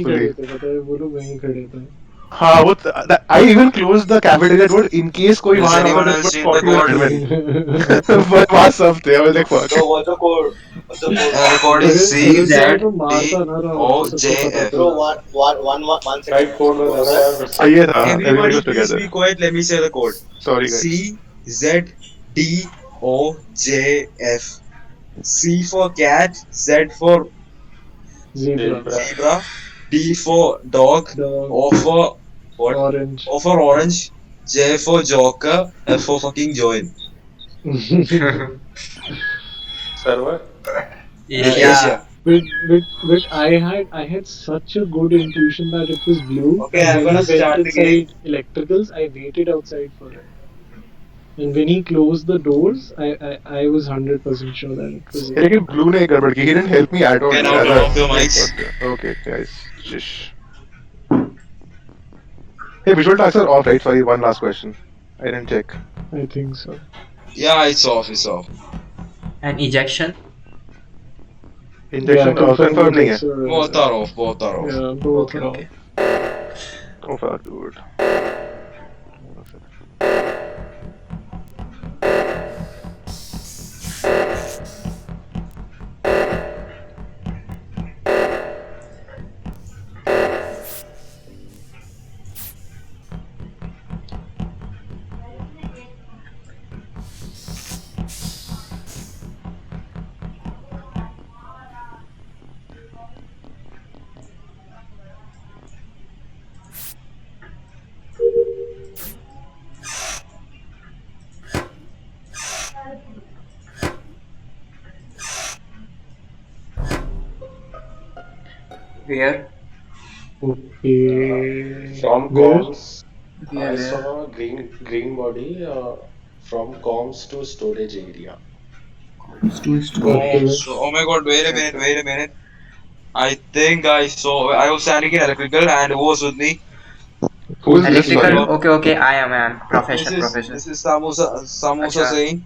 खड़े Hopefully. थे, पता है वो लोग वहीं खड़े थे. हाँ वो I even closed the cafeteria door in case कोई Has वहाँ ना anyone होता else तो seen the 40 minutes code? में but वहाँ सब थे I was like fuck. Bro, what's the code? What's the code? The code अगर is अगर CZDOJF. तुम्हारे को मारता ना राहुल तो सबको पता Bro, चलता. one second. Right code बताना यार फिर से. ये था everybody Everybody, was please together. be quiet. Let me say the code. Sorry guys. CZDOJF. C for cat, Z for Zebra. zebra, D for dog, Dog. O for what? Orange. O for orange, J for joker, F for fucking join. Server. Asia. But I had such a good intuition that it was blue. Okay, And I'm when gonna he went start the game. inside electricals, I waited outside for him. And when he closed the doors, I was 100% sure that it was him. लेकिन blue ने गड़बड़ की. He didn't help me at all. Okay, now as turn a- off your mics. Okay guys. Shush. Hey, visual tasks are off, right? Sorry, one last question. I didn't check. I think so. Yeah, it's off, it's off. And ejection. Injection confirmed नहीं है. Both are off, both are off. Yeah, both Okay, are okay. Oh fuck, dude. Where? Okay. From Where? comms, I Where? saw a green body from comms to storage area. Okay. So, oh my god, wait a minute. I think I was standing in electrical and who was with me? Who is this? Electrical. Sorry. Okay. I am professor. This is Samosa Acha. saying.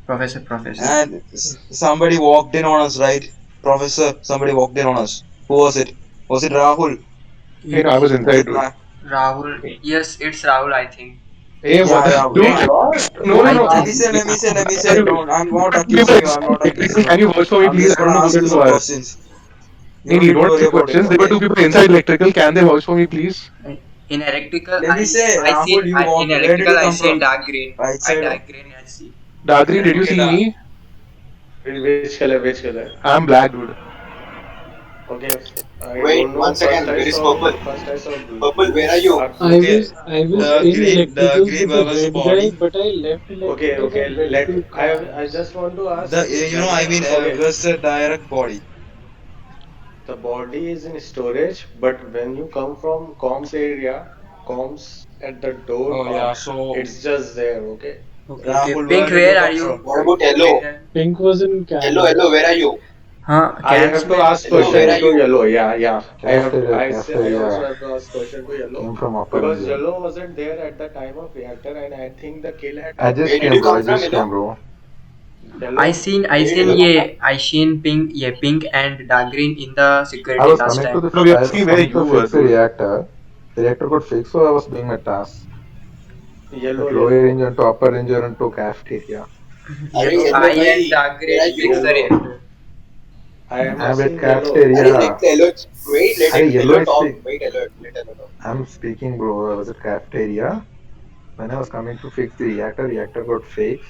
Professor. And somebody walked in on us, right? Professor, somebody walked in on us. Who was it? Was it Rahul? Hey, no, I was inside, dude. Rahul. Yes, it's Rahul. I think. Hey, what? Yeah, Dude, no. Let me say. No, I'm not accusing you. Can you voice for me, I'm please? just I don't gonna know ask who you you some are. questions. Hey, you don't ask questions. There were two people inside electrical. Can they voice for me, please? In electrical, Let me say, Rahul, you walked. in Where did electrical you I come see from? dark green. Right side. Dark green I see. Dagri, did you Okay, see me? Which color? I'm black, dude. Okay. I Wait, don't know. one second. Where is Purple? First I saw blue. Purple, where are you? I Okay. was in The electricals green with the was the red body. guy, but I left electricals Okay. and went to I comms. just want to ask. It was a direct body. The body is in storage, but when you come from comms area, comms at the door, Oh yeah, so it's just there. Okay. Okay. Rahul, Pink, where did where you are come you? from? What about yellow? Pink was in camps. Yellow, where are you? Huh? I have to ask Hello, question where are to you? yellow. Yeah. I Cafeteria. also have to ask question to yellow Came from upper because India. yellow wasn't there at the time of reactor, and I think the kill had. I just Where did came, you bro. come I from, just Yellow? came, bro. Yellow. I seen pink and dark green in the I security was last coming to time. the. No, we are I was asking where coming you to were, fix the dude. reactor. The reactor got fixed, so I was doing my task. Yellow. That lower engine to upper engine to cafeteria. Yellow, I bhai, and dark where are green you? fix the reactor. I am I'm asking at yellow. cafeteria. Let Yellow yellow is talk. sick. Wait, let yellow talk. I'm speaking, bro. I was at cafeteria. When I was coming to fix the reactor got fixed.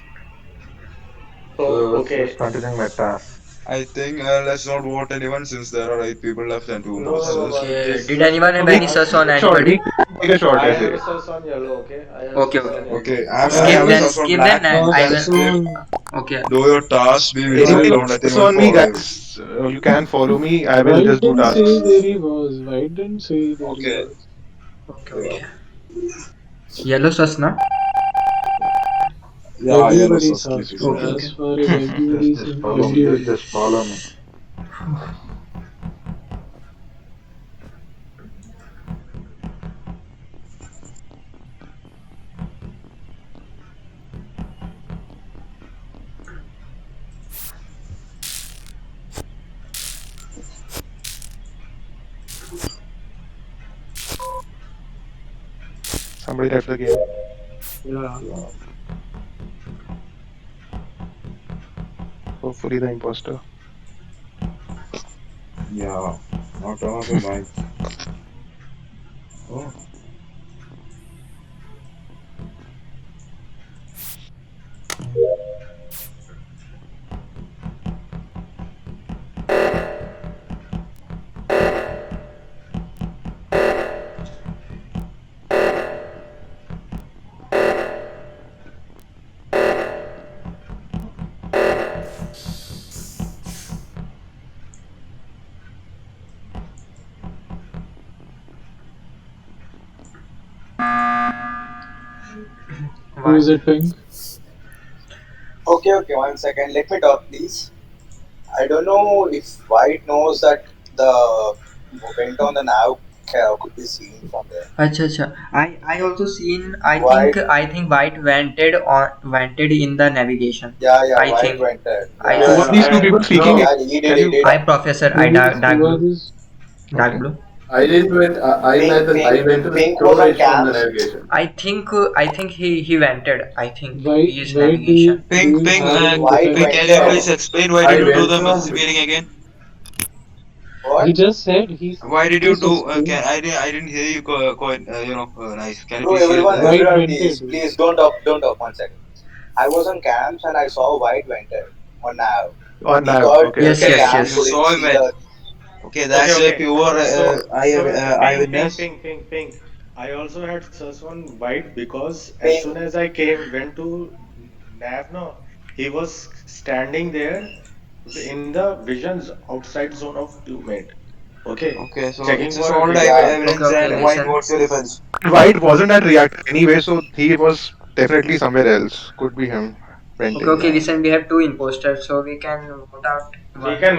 So I was just continuing my task. I think let's not vote anyone since there are 8 people left and 2 No. imposters. Okay. Did anyone have any sus on Short. anybody? Take a shot. I I have say. a sus on yellow. Okay. I have Okay. sus on yellow. Okay, I Skip have then, a sus on skip black. then, You I can will. skip. Okay. Do your task. We will Anyone settle who's on. I think on me, for guys. You can follow me. I will White just do didn't say tasks. where he was. White didn't say where he Okay. was. Okay. Yellow sus, na? Yeah, yellow Everybody sus. Keep sus, it bro. Okay, simple. As far as everybody Just says, follow me. everybody. Just follow me. Somebody left the game. Yeah. Hopefully the imposter. Yeah, not another night. Oh. Who is it, Pink? Okay, one second. Let me talk, please. I don't know if White knows that the vent on the nav could be seen from there. Acha. I also seen. White. I think White vented in the navigation. Yeah, I White think- went there. I- Who are these two people speaking? Yeah, he Can did. you- I Professor. I dark Who are blue. these? Dark blue. I didn't went. I went to the Pink was on storage from the cams. navigation. I think he vented. I think Why? he is Why do you? navigation. Pink, do you Pink, have Why defense? Pink, can you please explain why I did you do went the from- misbehaving again? What? He just said he's. Why did you Just do? explain. I didn't hear you. Nice. Can you Bro, please everyone, hear? White everyone, vented. please don't talk. 1 second. I was on cams and I saw White vented on nav. On He now. got Okay. Yes, the yes, cams, yes. couldn't You saw him see when- the- Okay, that's Okay, a pure eyewitness. Pink. I also had search on White because Pink. as soon as I went to Nav, no, he was standing there in the visions outside zone of crewmate. Okay. Okay, so Checking it's a for solid video. evidence Okay, and okay, White, listen. what's your defense? White wasn't at reactor anyway, so he was definitely somewhere else. Could be him. Venting. Okay. Listen, we have two imposters, so we can vote out.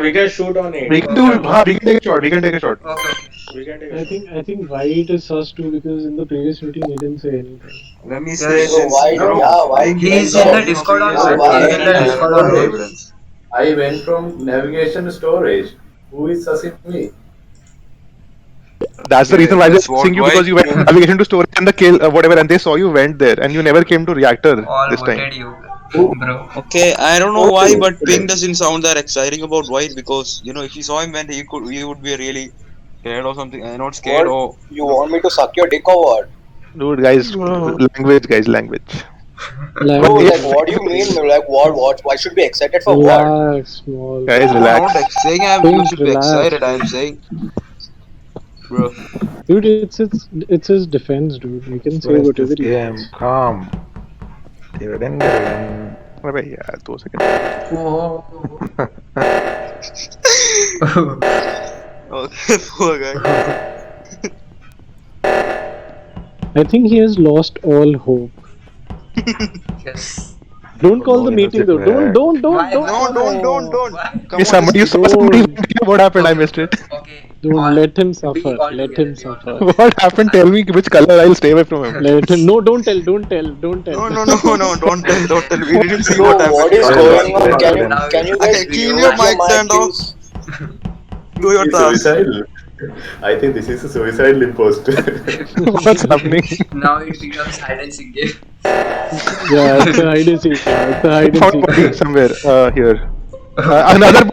We can shoot on it. We can do. We can take a shot. We can take a shot. Okay. We can take a I shot. think White is sus too because in the previous meeting he didn't say anything. Let me Yes. say So this. White, bro, yeah, White. He is went in the there. Discord on So road. why- He is in the Discord on road. evidence. I went from navigation storage. Who is sussing me? That's the reason why they're That's what seeing you White- because you went from navigation to storage and the kill whatever, and they saw you went there, and you never came to reactor All this time. voted you, bro. Okay, I don't know why, but Pink doesn't sound that exciting about White because if he saw him when he would be really scared or something. Not scared What? or You want me to suck your dick or what? Dude, guys, Wow. language. Bro, Like, like, what do you mean? Like, what? Why should we be excited for what? relax, small. Guys, I'm relax. not saying you Pink, should be relax. excited. I'm saying, bro. Dude, it's his defense, dude. You can say Where's whatever this you game? Calm. अबे यार 2 second. Oh. Okay, poor guy. I think he has lost all hope. Yes. Don't call the No, meeting it's though. bad. Don't. Why? Don't. Come Hey, somebody just- saw somebody. What happened? I missed it. Okay. Don't All- let him we suffer. all Let together, him we all suffer. What happened? Tell me which color. I'll stay away from him. Let him. No, don't tell. Don't tell. No, don't tell. We didn't see Bro, what happened. what is Sorry, going on? sorry. Can you guys Okay, keep mute your mic stand off. please? Do your It's task. suicidal. I think this is a suicidal imposter. What's happening? Now it becomes hide and seek game. Yeah, it's a hide and seek. Yeah, it's a hide and Found seek. body somewhere here. Another body.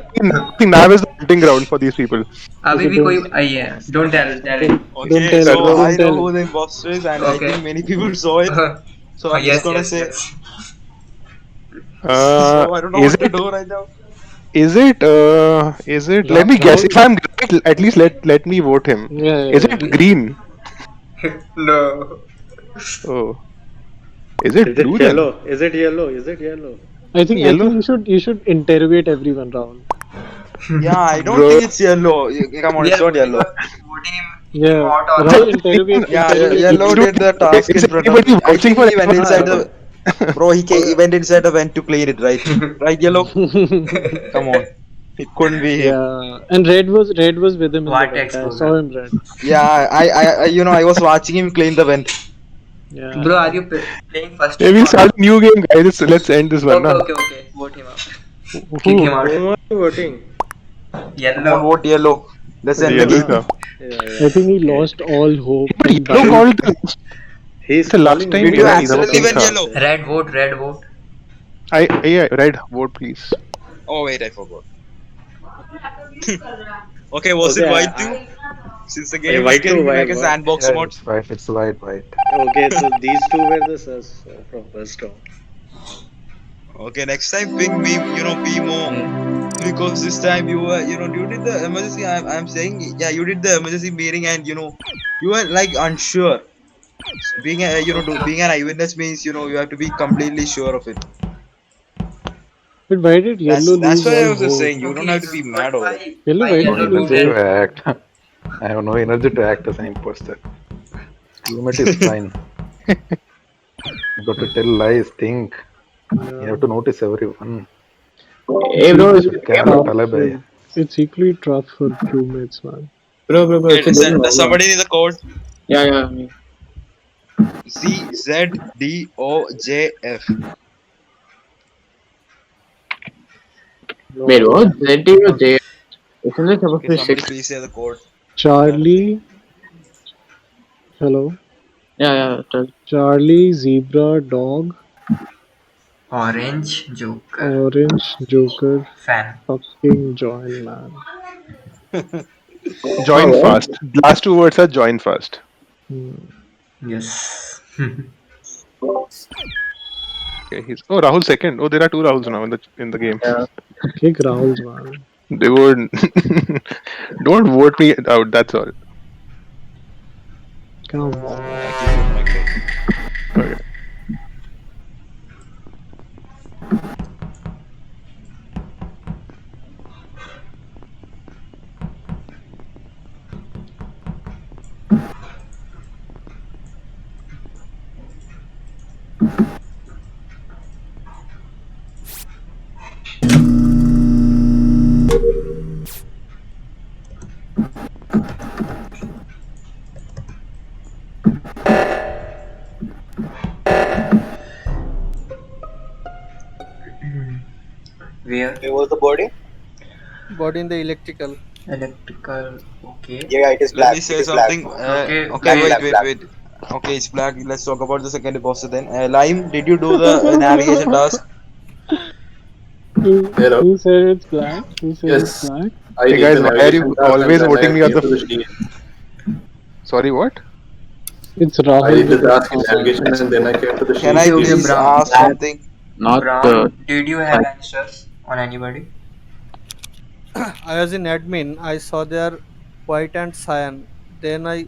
Nav is the hunting ground for these people. अभी भी कोई yeah. Don't tell it. Okay, tell, so don't I know tell. who the imposter is, and I Okay. think many people saw it. So I'm just gonna say. So I don't know Is what to it? do right now. Is it? Let me guess. If I'm right, at least let me vote him. Yeah. Is it green? No. Oh. Is it blue then? Is it yellow? I think Yellow? you should interrogate everyone round. Yeah, I don't Bro. think it's yellow. Come on, it's not yellow. Voting him. Yeah. Hot or Right, not. interrogate. Yeah, interrogate. yellow did the task Is in front of anybody me. I watching think for he went inside everyone? the. Bro, he went inside the vent to clean it, right? Right, yellow. Come on, it couldn't be him. Yeah, and red was with him in What the vent. I exposure? saw him red. Yeah, I was watching him clean the vent. Yeah. Bro, are you playing first? Hey, we'll or- start a new game, guys. Let's end this one. Okay, na? okay. Vote him out. Kick him out. Whom are you voting? Come on, Yellow. vote yellow. Let's end the Yellow game. is now. I think he lost all hope. But in yellow battle. called. He's The last calling time Did me. you मेरा नहीं था, वो accidentally pink went था. yellow? Red vote, red vote. Yeah, red vote please. Oh wait, I forgot. Okay, was it Okay, white too? Since the game is white getting too. like a White. sandbox Yeah, mod. it's white. It's white. Okay, so these two were the sus from first round. Okay, next time ping me, be more. Okay. Because this time you were, you did the emergency. I'm saying, yeah, you did the emergency meeting, and you were like unsure. Being a, being an eyewitness means, you have to be completely sure of it. But why did That's yellow that's lose why I all was just vote? saying you don't Okay, have to be mad over it. Yellow, why why No did you yellow lose do energy vote? to that? act. I have no energy to act as an imposter. Teammate is fine. You got to tell lies, think. You have to notice everyone. It's You equally should carry out tough alibi. it's equally tough for crewmates, man. Bro, it's a bit Does normal. somebody need the code? Yeah, me. ZZDOJF. No. Wait, what? ZD or J? Isn't it supposed Okay, to be somebody 6? please say the code. Charlie, hello. Yeah, tell. Charlie, zebra, dog, Orange Joker. orange, joker, Fan. fucking join, man. Join Oh, fast. Last two words are join fast. Hmm. Yes. Okay, Rahul second. Oh, there are two Rahuls now in the game. yeah. Kick Rahul's, man. They would don't vote me out. That's all. Come on. I keep it like that. Okay. Where? Where was the body? Body in the electrical. Electrical. Okay. Yeah, it is Let black. me It say is black. something. Okay, Okay, Black, wait, black. wait. Okay, it's black. Let's talk about the second imposter then. Lime, did you do the navigation task? Who said it's black? Who said it's Yes. black? I Hey did guys, the why are navigation you task and always then voting I me on came the? to the shield. Sorry, what? It's I Rahul. did the with task in the navigation and then I came to the Can shield. I Okay, please Brown. ask something? Not Brown, did you have answers on anybody? I was in admin. I saw there white and cyan. Then I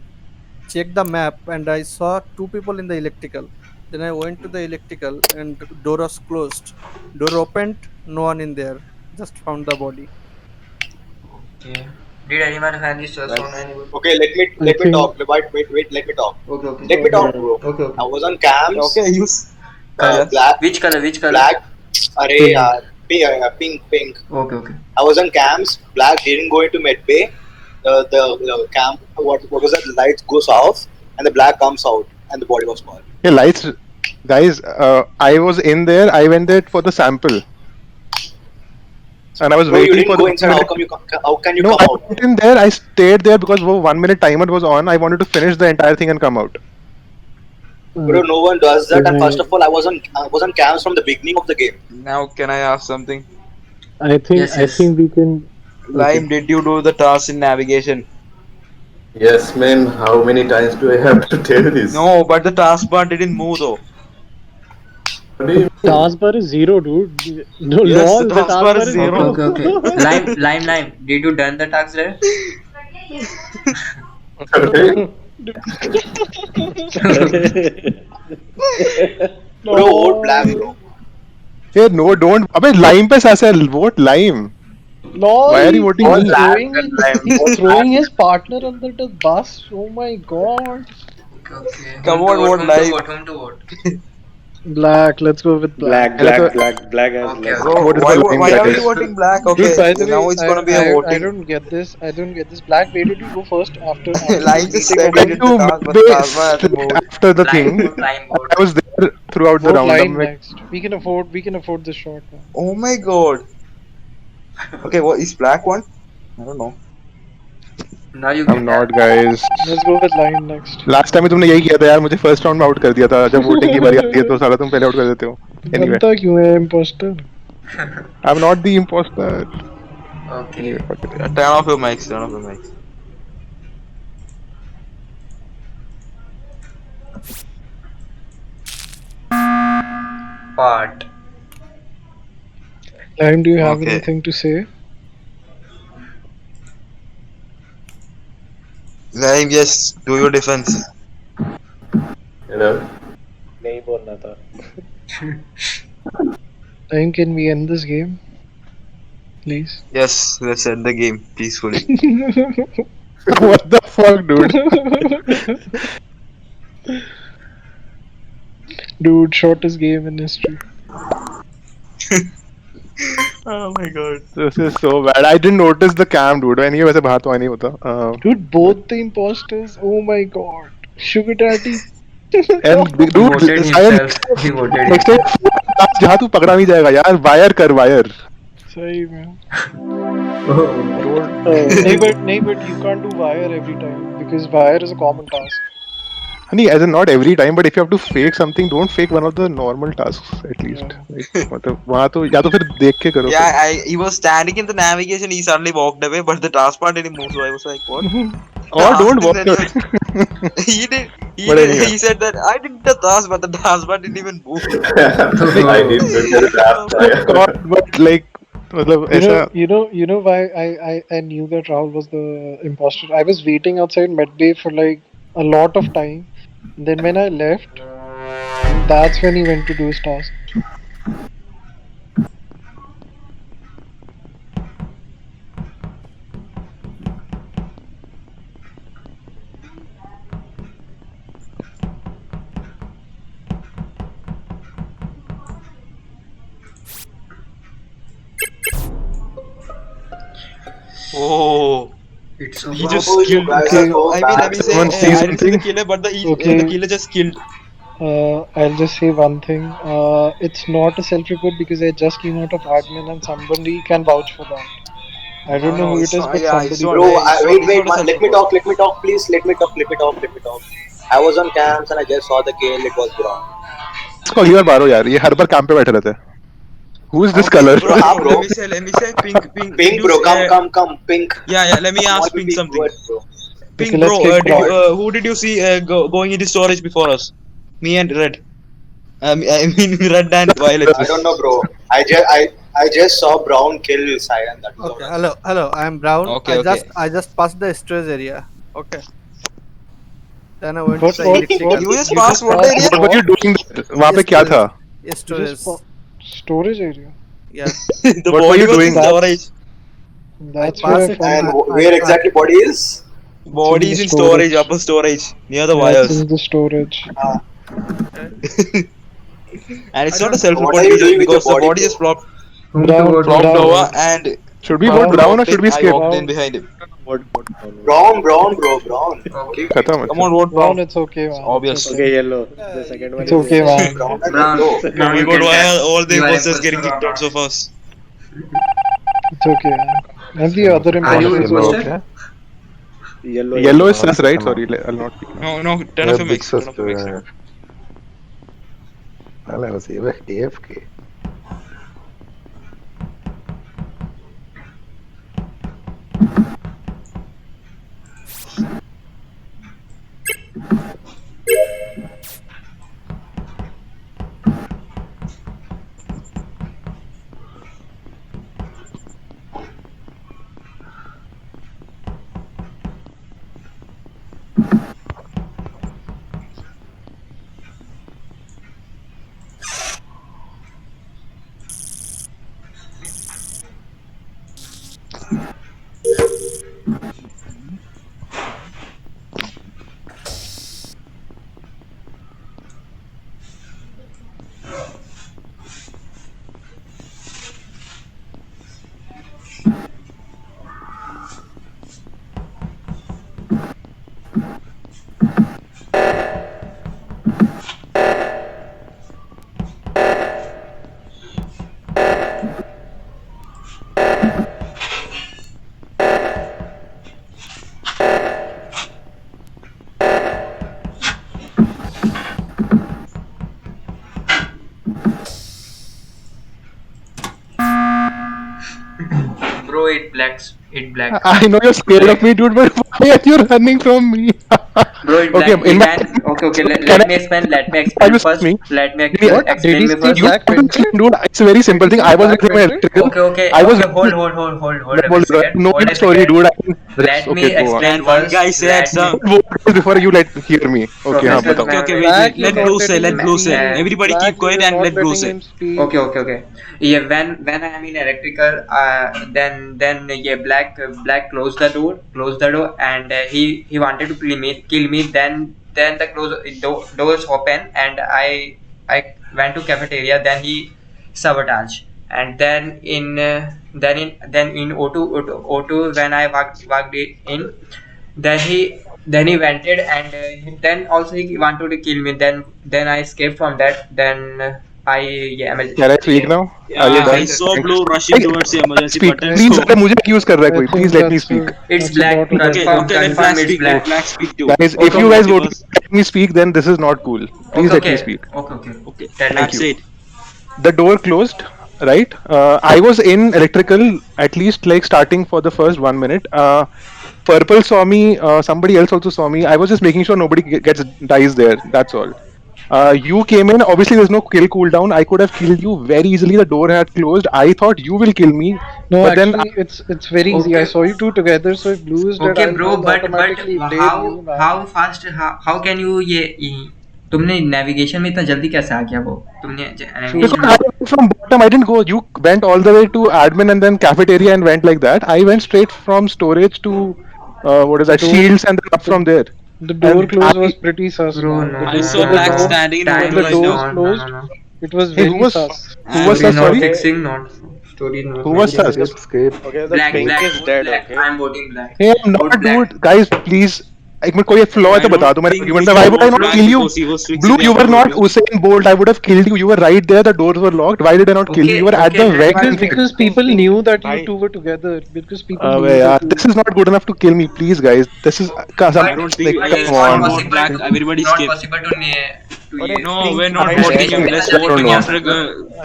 checked the map and I saw two people in the electrical. Then I went to the electrical and door was closed. Door opened, no one in there. Just found the body. Okay. Did anyone have answers on anybody? Okay, let me I let me think- talk. Wait. Let me talk. Okay. Let me talk, bro. Okay. I was on cams. Okay, use. Color. Black. Which color? Black. Array, pink. Okay. I was on cams. Black didn't go into medbay. The camp. What was that? The lights goes off and the black comes out and the body was gone. Yeah, lights, guys. I was in there. I went there for the sample, and I was Bro, you waiting didn't for go the. inside. How can you No, come I out? went in there. I stayed there because 1 minute timer was on. I wanted to finish the entire thing and come out. Bro, no one does that. And Can first of all, I was on cams from the beginning of the game. Now, can I ask something? I think Yes, I yes. think we can. Lime, did you do the task in navigation? Yes, man. How many times do I have to tell this? No, but the taskbar didn't move though. What do you mean? Taskbar is zero, dude. No, Yes, lol, the taskbar is zero. Okay. Lime. Did you done the task there? Sorry? Bro, vote black, bro. Hey, no, don't. अबे lime पे सासे vote lime. Lol, Why are you voting he's me? he's throwing his partner under the bus. Oh my god. Okay. Come Whom to on, vote, vote whom to vote? Black. Let's go with black. Black Okay. has Okay. less. Bro, Vote why, for lime, why that are is. you voting black? Okay, Dude, by the now way, it's gonna be a I voting. don't get this. I don't get this. Black, where did you go first after Lime just meeting said of he the did To the task, but the midway taskbar hasn't moved. after the Lime thing. vote, lime vote. I was there throughout the vote round. line I'm like, next. We can afford this shot, man. Oh my god. Okay, what is black one? I don't know. Now you I'm get not, that. guys. Let's go with line next. Last time में तुमने यही किया था यार, मुझे first round में out कर दिया था। जब वोटिंग की बारी आती है तो साला तुम पहले आउट कर देते हो। Anyway, बनता क्यों है imposter? I'm not the imposter. Okay. Anyway, fuck it. Turn off your mics. Turn off your mics. Part. Lime, do you have Okay. anything to say? Lime, yes. Do your defense. Hello. नहीं बोलना था। Lime, can we end this game? Please. Yes. Let's end the game peacefully. What the fuck, dude? Dude, shortest game in history. Oh my god. This is so bad. I didn't notice the cam, dude. Anyway, वैसे बाहर तो आ नहीं होता। Dude, both the imposters. Oh my god. Sugar daddy. And He dude, voted Sayan, himself. He voted next himself. time जहाँ तू पकड़ा नहीं जाएगा यार, वायर कर वायर। सही में। Oh. नहीं but you can't do wire every time because wire is a common task. नहीं, as in not every time, but if you have to fake something, don't fake one of the normal tasks at least. Like, मतलब वहाँ तो या तो फिर देख के करो। Yeah, he was standing in the navigation. He suddenly walked away, but the task bar didn't move. So I was like, what? Or don't walk Then away. he did. But anyway. He said that I did the task, but the task bar didn't even move. I did good at that. God, but like मतलब ऐसा You know why I knew that Rahul was the imposter. I was waiting outside Medbay for like a lot of time. Then when I left, that's when he went to do his task. Oh. It's He over. just Oh, you killed. guys Okay. are so I mean, let me say, Someone see I didn't see the something? killer, but Okay. the killer just killed. I'll just say one thing. It's not a self-report because I just came out of admin and somebody can vouch for that. I don't know No, who it's it is, not- but yeah, it's somebody. not- Bro, it's wait, not- wait, it's not a let me self-report. talk, please. Let me talk. I was on camps and I just saw the kill. It was brown. इसको अगली बार मारो यार, ये हर बार काम पे बैठे रहते हैं। Who is this Okay, color? bro, Bro. let me say, pink. Pink, bro, come, pink. Yeah, let me ask What Pink will be something. good, bro? Pink, Okay, bro, let's get who did you see going into storage before us? Me and Red. I mean, Red and Violet. I don't know, bro. I just saw brown kill Cyan. That was Okay, all. hello. I am Brown. Okay, okay. I just passed the storage area. Okay. Then I went What- to the what- electrical. what- You just You passed just what passed- area? What were you doing? वहाँ पे क्या था? Storage. Storage area. Yeah. The What were body you was doing? in storage. That's I where passed I it found And I- where I- exactly body is? Body is in storage, upper storage, near the That's wires. in the storage. And it's not a What self-report are you doing with because your the body, body bro? just flopped Whom to Brown, vote? brown. flopped over and Should we Brown vote brown or should we I skip? walked in behind him. Brown, bro, brown. Okay. खत्म। Come on, vote Brown, brown. it's okay, man. Obvious. It's Okay, yellow. The second one It's is okay, man. Brown and Brown. yellow. Now Oh my you god, get why that. are all the You are imposters imposter getting or kicked out not? so fast? It's okay, man. And the other Are you imposters Yellow, imposter? okay. Yellow. Yellow is sus, right? Sorry, I'll not. No, turn off your big mics. Turn off your mics. sister. Well, I was AFK. it blacks. It black. I know you're scared of me, dude, but why are you running from me? Bro, it Okay, black. in my Okay. can Let me explain. Let me I explain was first. me? Let me What? Did explain he me see first. You black have to vented? explain, dude. It's a very Did simple he thing. see I was black with my vented? electrical. I was Hold a Bol, bro. second. Know Hold your a story, second. dude. Let me Okay, go on. explain And one first. guy said Let me. some. Don't vote before you hear me. Okay, हाँ Professor, बताओ. Okay, Black, you're let not Blue say, letting let him Blue say. speak. Everybody Black, keep quiet you're and not let Blue letting say. him speak. Okay. Yeah, when I am in electrical, then yeah, black closed the door, and he wanted to kill me. Then the doors open, and I went to cafeteria. Then he sabotage, and then in O2 when I walked in, then he vented, and then also he wanted to kill me. Then I escaped from that. Then I yeah, Can I speak now? Are you Yeah, done? I saw Thank you. Blue rushing towards the emergency Speak, button. please. So अगर मुझे accuse कर रहा है I कोई, please think let me speak. it's that's a black. lot of okay, effort. let Confirm Black it's speak. black. Let Black speak too. Guys, if Okay, you guys Okay, vote boss. let me speak, then this is not cool. Please let me speak. Okay. Okay, Tell me. Thank that's you. it. The door closed, right? I was in electrical at least like starting for the first 1 minute. Purple saw me. Somebody else also saw me. I was just making sure nobody gets dies there. That's all. You came in. Obviously, there's no kill cooldown. I could have killed you very easily. The door had closed. I thought you will kill me, No, but then actually, it's very easy. I Okay. saw you two together, so if Blue is dead, Okay, bro, I'll but automatically blame you, man. how fast how can you तुमने navigation में इतना जल्दी कैसे आ गया वो तुमने because navigation True. में I went from bottom, I didn't go. You went all the way to admin and then cafeteria and went like that. I went straight from storage to what is The that door, shields and then up the from there. the door And I close was pretty sus, bro man. no I no saw no When the Black no door standing in when O2 time the right is doors now. closed, no it was hey, very sus. who was And story is that? not Sorry, fixing not story is not who was fixing that? Skip, skip. Okay, the black pink black is vote dead. black Okay. I am voting black Hey, I'm vote not, black dude. Guys, please. एक minute कोई flaw है I तो बता don't दो मेरे think we argument में. should Why would I vote not Black kill you? because he was fixing Blue, the you were upper not O2. Usain Bolt. I would have killed you. You were right there. The doors were locked. Why did I not kill you? You were at the let vent. me Because people knew that you Bhai, two were together. Because people अबे knew यार, that you. this is not good enough to kill me. Please, guys. This is I don't think like it's come not on. vote possible Black. Everybody not skip. possible to अरे ये No, we're pink not bhai voting dead him. है. इतना Let's जल्दी vote No, क्यों no. आ imposter सकता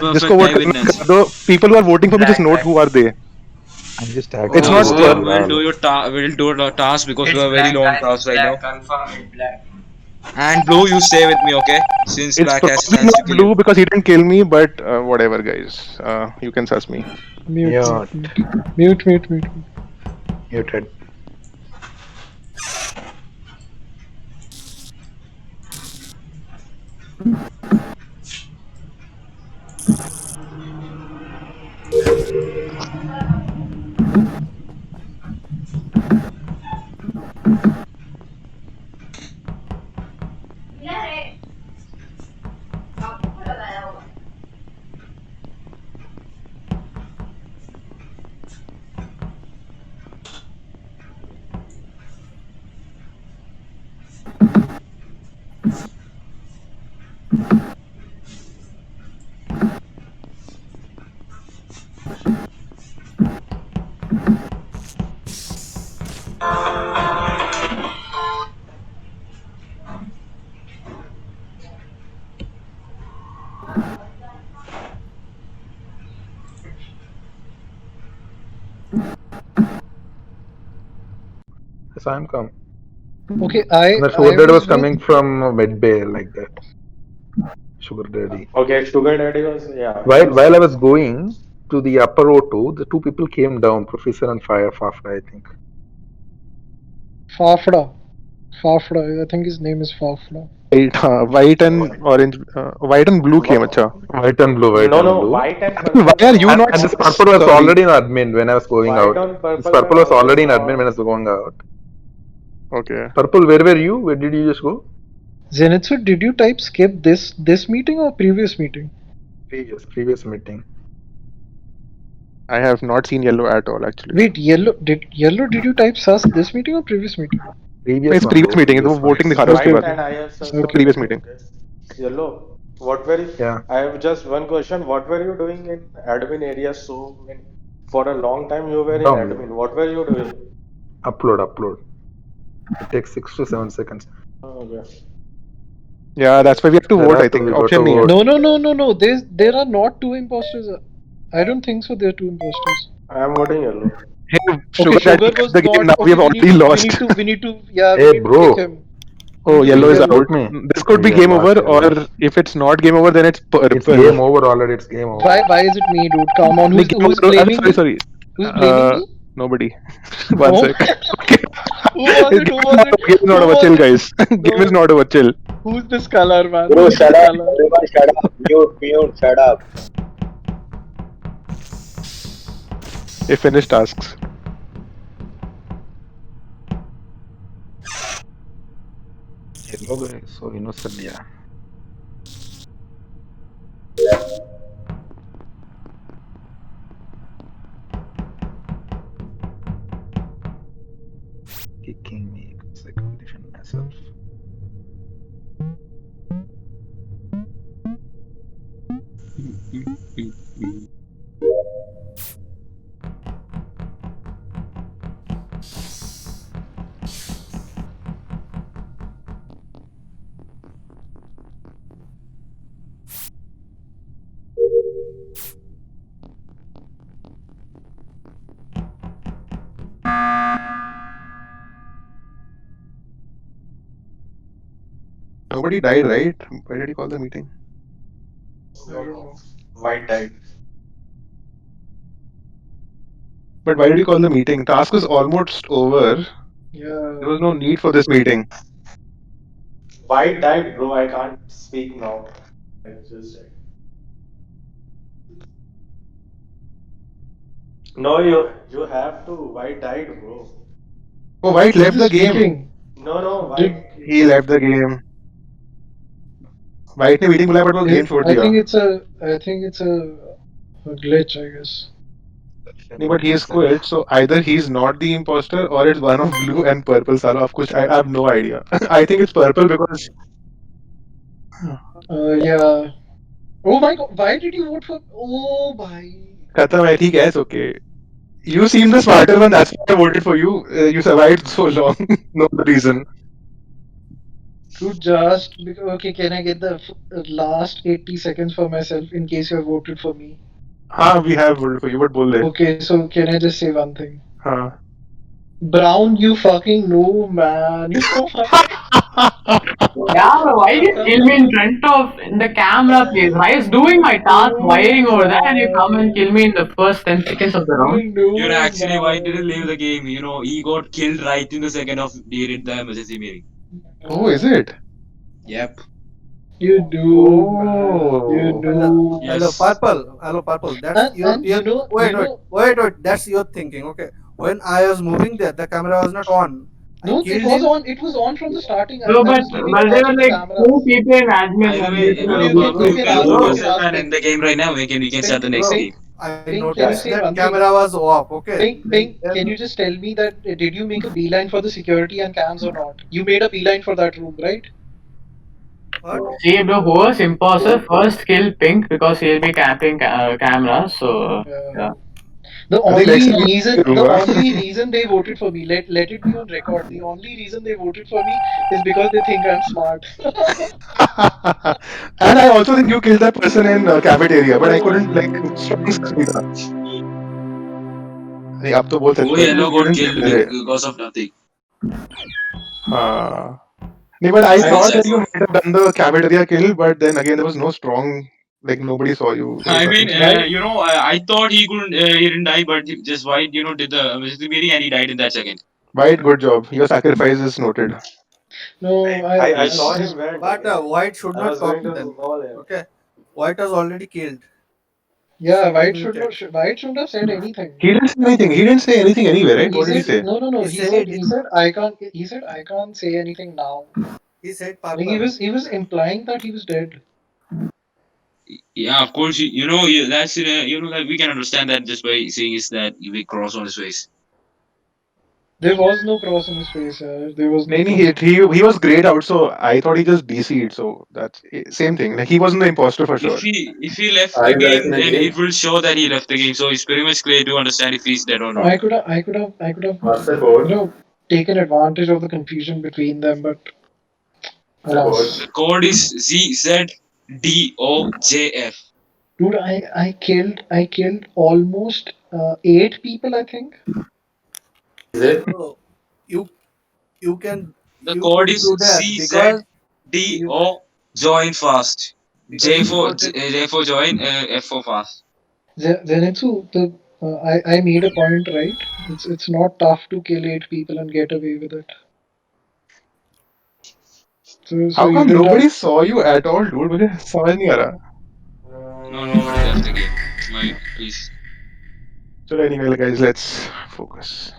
जिसको perfect vote करना eyewitness. कर दो. People who are voting for me just black note black who are they. I'm just It's acting not as oh a per. We'll do lol. your we'll do the task because we it's have very black long guys it's task right now. black confirm it's black And Blue, you stay with me, okay? Since It's Black has a probably chance to not kill you. blue because he didn't kill me, but whatever, guys. You can suss me. Mute, Mute. mute, mute, mute, mute. Muted. Yes, I'm come. Okay, And the I sugar daddy was was with. coming from Mid Bay like that. Sugar daddy. Okay, sugar daddy was yeah. While I was going to the upper O2, the two people came down, Professor and Fafra, I think. Fafda. Fafda. I think his name is Fafda. White and orange, white and blue came. Acha. White and blue, white No, and no, blue. white and Why purple are were you on. not And this purple was sorry? already in admin when I was going White out. and This purple purple were was already in always admin when I was going out. Okay. Purple, where were you? Where did you just go? Zenitsu, did you type skip this meeting or previous meeting? Previous meeting. I have not seen yellow at all actually. Wait, did you type sus this meeting or previous meeting? Previous It's one, previous bro. meeting. Previous तो one. voting दिखा रहा है उसके White बाद. and IS The also previous there. meeting. Okay. Yellow. What were you? Yeah. I have just one question. What were you doing in admin area? So, I mean, for a long time you were in Down. admin. What were you doing? Upload. It takes 6 to 7 seconds. Okay. Yeah, that's why we have to vote. I think We got option to नहीं है. vote. No. There are not two imposters. I don't think so. There are two imposters. I am voting yellow. Hey, Okay, Sugar Daddy, Sugar catch was the game not. now. We Okay, have already lost. we need to, yeah, we Hey, need to bro. kick him. We Oh, need to yellow kick is him. out. Shoot me. This could be We are game over, lost. We are or lost. if it's not game over, then it's It's purple. game over already. It's game over. Why is it me, dude? Come on, Nick, who's I'm blaming me? sorry. Who's blaming me? Nobody. One Oh, sec. Okay. who was it? Who Game is was not it? over. Game is not Who over. was Chill, it? guys. Game is No, not over. Chill. who's this color, man? Bro, Who's shut this up. color? Everyone shut up. Mute, shut up. They finished tasks. Yellow guy is so innocent. Yeah. Kicking me because I can't defend myself. Nobody died, right? Why did he call the meeting? I don't know. White died. But why did he call the meeting? Task was almost over. Yeah. There was no need for this meeting. White died, bro. I can't speak now. I just died. No, you have to. White died, bro. Oh, White left the Who's game. speaking? No, Did- White. He left the game. White ने meeting बुलाया but वो game छोड़ I दिया. think it's a glitch, I guess. नहीं, but he is quit, so either he's not the imposter or it's one of blue and purple. साला of कुछ I have no idea. I think it's purple because Yeah. Oh my god, why did you vote for? Oh my. खत्म है ठीक है it's okay. You seem the smarter one. That's why I voted for you. You survived so long. No other reason. Okay, can I get the last 80 seconds for myself in case you have voted for me? हाँ we have voted for you but बोल दे. Okay, so can I just say one thing? हाँ. Brown, you fucking noob, man. You so fucking. Yeah, bro, why did you kill me in front of in the camera, please? I was doing my task wiring over there, and you come and kill me in the first 10 seconds of the round. You're actually why didn't leave the game. You know, he got killed right in the second of during the emergency meeting. Oh, is it? Yep. You do. Oh. You do. Yes. Hello, purple. That's your. And you know, Wait. That's your thinking. Okay. When I was moving there, the camera was not on. No, I killed it was him. on. It was on from the starting. No, I but was leaving there were watching like camera. 2 people in admin. Either and way, they you were know, working. you can Bro. vote yourself and in the game right now. We can start the next Bro. game. I Can you noticed say that one thing? camera was off. Okay. Pink, can you just tell me that did you make a beeline for the security and cams or not? You made a beeline for that room, right? What? See, bro, who was imposter first kill Pink because he'll be camping cameras. So yeah. The I think only next time reason, you do, the huh? only reason they voted for me, let it be on record. The only reason they voted for me is because they think I'm smart. And I also think you killed that person in cafeteria, but I couldn't like strong suspect था. नहीं अब तो बोल Oh, सकते yellow हो. got You killed didn't kill it. because of nothing. हाँ. नहीं, but I thought that you might have done the cafeteria kill, but then again there was no strong, like nobody saw you. There was I mean, nothing. you know, I thought he couldn't, he didn't die, but he just White, you know, did the emergency meeting and he died in that second. White, good job. Your sacrifice is noted. No, I saw him where. But White should I not was talk going to then. call him. Okay. White was already killed. Yeah, White Muted. shouldn't have said anything. He didn't say anything. He didn't say anything anyway, right? What did he say? No. He said He said I can't say anything now. He said Like, purple. he was implying that he was dead. Yeah, of course, you know, that's, you know, that we can understand that just by seeing is that big cross on his face. There was no cross on his face. There was no. He was grayed out, so I thought he just DC'd. So that's same thing. Like he wasn't the imposter for sure. If he left Are the you guys game, in a then game? it will show that he left the game. So it's pretty much clear to understand if he's dead or not. I could have What's the code? you know taken advantage of the confusion between them, but alas. The code is ZZDOJF. Dude, I killed almost 8 people, I think. Is it? So you you can The you code could is do that because you CZDO. Join fast. because you got it. J for join. F for fast. Zenitsu, I made a point, right? It's not tough to kill 8 people and get away with it. So How you come didn't have. nobody saw you at all, dude? मुझे समझ नहीं आ रहा. No, nobody left the game. Wait, please. So anyway, guys, let's focus.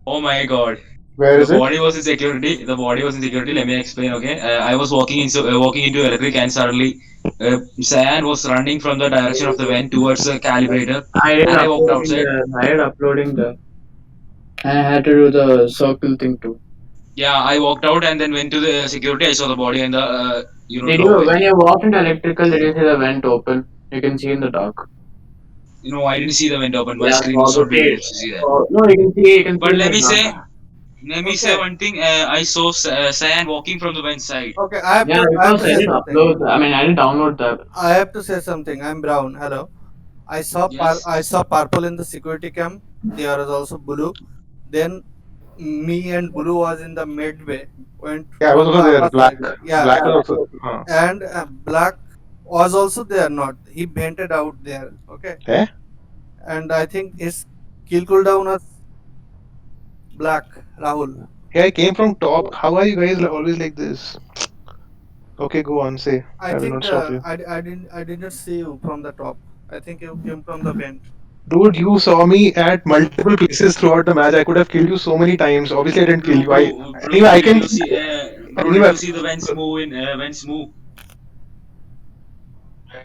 Oh my god. Where The is it? body was in security. The body was in security. Let me explain. Okay, I was walking into electric, and suddenly, Cyan was running from the direction of the vent towards the calibrator, I did and I walked uploading outside. the. I did uploading the. And I had to do the circle thing too. Yeah, I walked out and then went to the security. I saw the body in the Did you doorway. when you walked into electrical? Did you see the vent open? You can see in the dark. I didn't see the vent open. My Yeah, screen so was not big obviously. enough to see that. No, you can see. You can see But in the dark. let me say Okay, one thing. I saw Cyan walking from the vent side. okay. Yeah, I have because to I say did something. upload. I mean, I did download that. I have to say something. I'm Brown. Hello. Yes. I saw purple in the security cam. There is also blue. Then me and blue was in the midway. Went Yeah, I was from the also there. upper Black. side. Yeah, Black was also. and black was also there. Not he painted out there. Okay, Eh? and I think his kill cooldown was black. Rahul. Yeah, I came from top. How are you guys always like this? Okay, go on. Say. I I will not think stop you. I didn't see you from the top. I think you came from the vent. Dude, you saw me at multiple places throughout the match. I could have killed you so many times. Obviously, I didn't kill you. Anyway, I Did can. you see? Did Anyway, you see the vents move in? Vents move.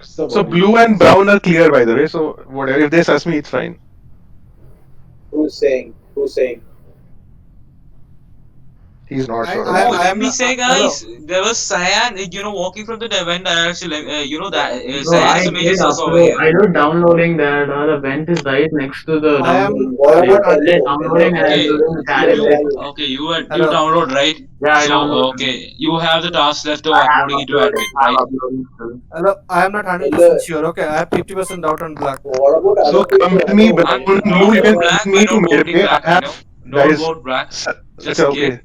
so blue and brown are clear, by the way. So whatever, if they sus me, it's fine. Who's saying? Who's saying? He's not sure No, about it. let me say, Hello. guys, there was Cyan, walking from the vent direction. That No, Cyan I is a major did source over upload. here. I did downloading that. The vent is right next to the I am. downloading. What I'm Place. not. about I did hello? downloading and I Okay, did doing the you calibration. okay? You Hello. download, right? Yeah, I So downloaded. you have the task left of I have uploading into uploaded. admin, I have right? uploading still. Hello. I am not 100% Hello. sure. Okay, I have 50% doubt on black. What about So other come people? with me, Hello. brown and Don't blue. You can vote come black. with I me to don't voting midway. black. I I have know. Don't guys. vote black. Okay, Just in case. okay.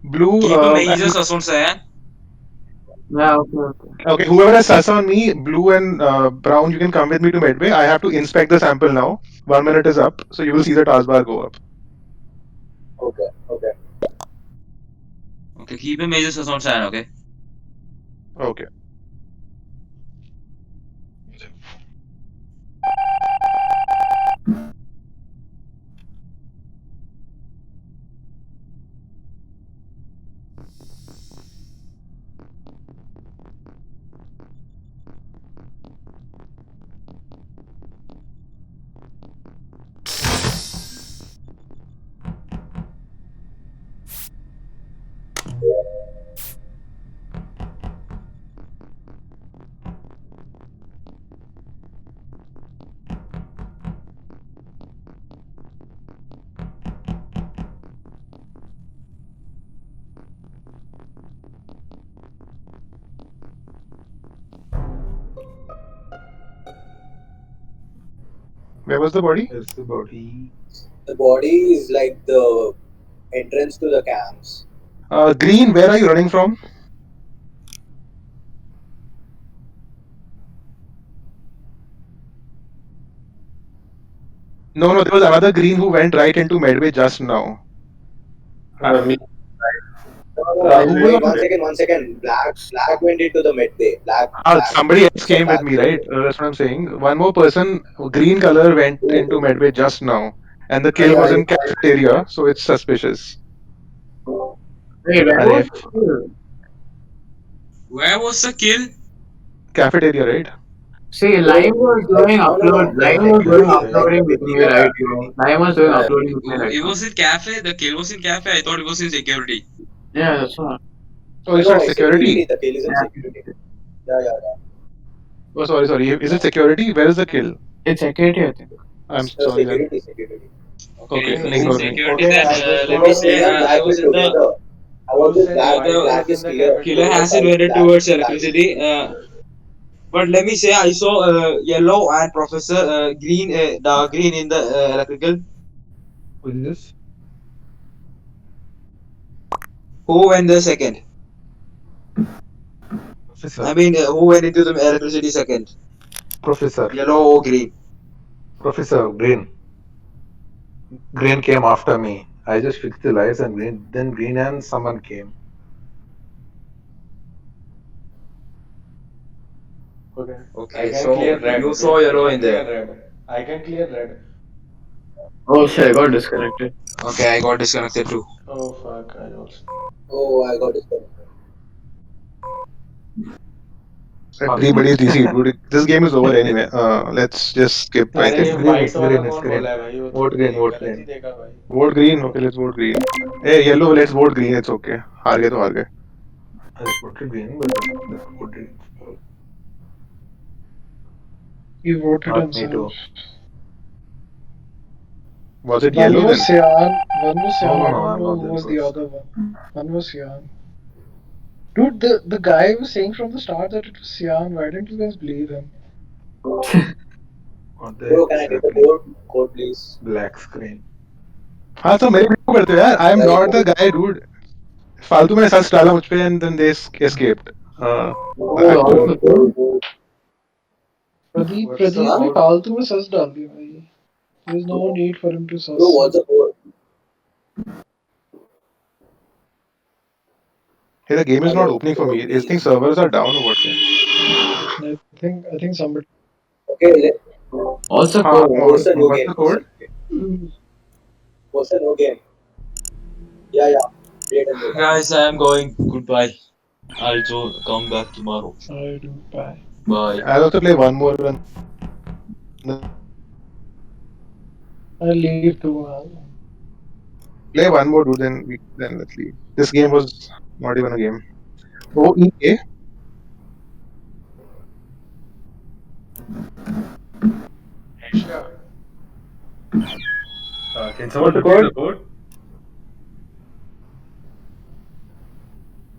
Blue. Keep a major And sus on Cyan. Yeah, okay. okay, whoever has sus on me, blue and brown, you can come with me to midway. I have to inspect the sample now. 1 minute is up, so you will see the taskbar go up. Okay. Okay. Okay, keep a major sus on Cyan. Okay. Okay. Where was the body? Where's the body? The body is like the entrance to the camps. Green, where are you running from? No, no, there was another green who went right into Medway just now. Me. No, Who was wait, on? one second. Black went into the midday. Black. Somebody else So came with black. me, right? That's what I'm saying. One more person, green color, went into Medway just now, and the kill was in cafeteria, so it's suspicious. Wait, where Arey, was the kill? Where was the kill? cafeteria, right? See, Lime was doing upload. The Lime was doing security, uploading with me, right? Lime was doing Yeah. uploading with me, right? It was in cafe. The kill was in cafe. I thought it was in security. Yeah, that's what. Oh, you said No, security. security? The kill is in Yeah. security. Yeah. Oh, sorry, sorry. Is it security? Where is the kill? It's security, I think. I'm No, sorry then. security. Okay, Okay, if then it's in ignore me. security, Okay, then I just let want me to say Me and I Black was went in the together. I was who with said Black who was is in the clear. killer cafeteria? hasn't went towards electricity. But let me say I saw yellow and Professor Green, dark green in the electrical. Who is this? Who went the second? Professor. I mean, who went into the electricity second? Professor. Yellow or green? Professor Green. Green came after me. I just fixed the lights and Green and someone came. Okay. I Okay, can so clear red. you Okay, saw I yellow can in clear there. red. I can clear red. Oh shit, I got disconnected. Okay, I got disconnected too. Oh fuck, I also. Oh, I got disconnected. Everybody's DC, dude. This game is over anyway. Let's just skip, I अरे It's ये think. green, white it's वाला green, it's कौन green. बोला है भाई वो तो Vote green, vote गलत ही green. देखा भाई. Vote green. Okay, let's vote green. Hey, yellow, let's vote green. It's okay. हार गए तो हार गए. I just voted green, but the voted He voted not me himself. too. Was it One yellow was then? Cyan. One was No, Cyan. no, I no, don't I'm know not who that was the person. other one. One was Cyan. Dude, the guy was saying from the start that it was Cyan. Why didn't you guys believe him? What the Bro, heck can is I get the happening? code please? Black screen. हाँ तो मेरे को करते हो यार. I am not the guy, dude. फालतू में सच डाला मुझ पे and then they escaped. Oh, also cool. What's the Pradeep ने code? फालतू में सस डाल दिया भाई. There's no need for him to Bro, sus. what's the code? Hey, the game is not opening for me. Code, Is think please. servers are down or what? Then? I think somebody. Okay, Also हाँ, cool. what's the new what's game? the code? What's the new game? Yeah. Create a new game. Guys, I am going. Goodbye. I'll come back tomorrow. I do. Bye. Bye. I'll also play one more and I'll leave too. play one more, dude. Then let's leave. This game was not even a game. OEA. Asia. Can someone repeat the code?